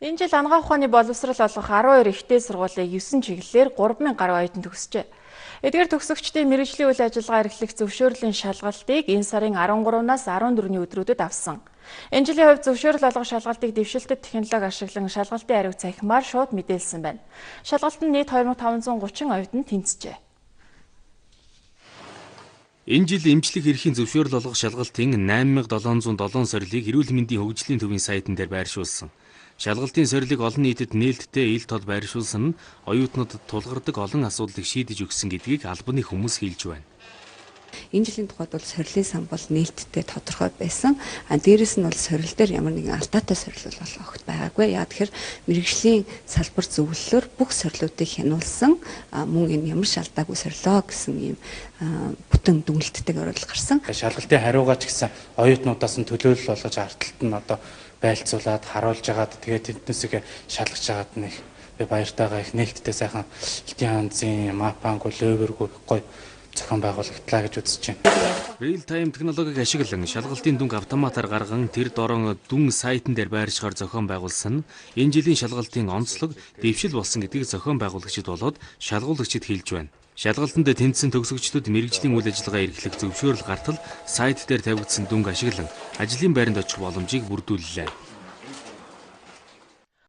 Энэ жил ангаа ухааны боловсрол олгох 12 ихтэй сургуулийг 9 чиглэлээр 3000 гаруй оюутан төгсжээ. Эдгээр төгсөгчдийн мэргэжлийн үйл ажиллагаа эрхлэх зөвшөөрлийн шалгалтыг энэ сарын 13-наас 14-ний өдрүүдэд авсан. Энэ жилийн хувьд зөвшөөрөл олгох шалгалтыг дэвшилтэт технологи ашиглан шалгалтын хариуг цахимаар шууд мэдээлсэн байна. Шалгалтанд нийт 2530 оюутан тэнцжээ. Энэ жил эмчлэх эрхийн зөвшөөрөл олгох шалгалтын 8707 сорилыг эрүүл мэндийн хөгжлийн төвийн сайтан дээр байршуулсан. Шалгалтын сорилыг олон нийтэд нээлттэй ил тод байршуулсан нь оюутнуудад тулгардаг олон асуудлыг шийдэж өгсөн гэдгийг албаны хүмүүс хэлж байна. Энэ жилийн тухайд бол сорилын сан бол нээлттэй тодорхой байсан. Дээрээс нь бол сорил дээр ямар нэгэн алдаатай сорил бол огт байгаагүй. Яа тэгэхээр мэрэгжлийн салбар зөвлөлөөр бүх сорилуудыг хянуулсан мөн энэ ямар ч алдаагүй сорилоо гэсэн ийм бүтэн дүгнэлттэй оруулалт гарсан. Шалгалтын хариугаа ч гэсэн оюутнуудаас нь төлөөлөл болгож ардталт нь одоо байлцуулаад харуулж агаад тэгээд тэднээсээ шалгаж агаад нэг би баяртайгаа их нээлттэй сайхан элтийн ханзын мапанг лөөвөргүй гоё зохион байгуулагдлаа гэж үзэж байна. Real time технологиг ашиглан шалгалтын дүнг автоматар гарган тэр дорон дүн сайтан дээр байршихаар зохион байгуулсан нь энэ жилийн шалгалтын онцлог дэвшил болсон гэдгийг зохион байгуулагчид болоод шалгуулагчид хэлж байна. Шалгалтанд тэнцсэн төгсөгчдүүд мэргэжлийн үйл ажиллагаа эрхлэх зөвшөөрөл гартал сайт дээр тавигдсан дүнг ашиглан ажлын байранд очих боломжийг бүрдүүллээ.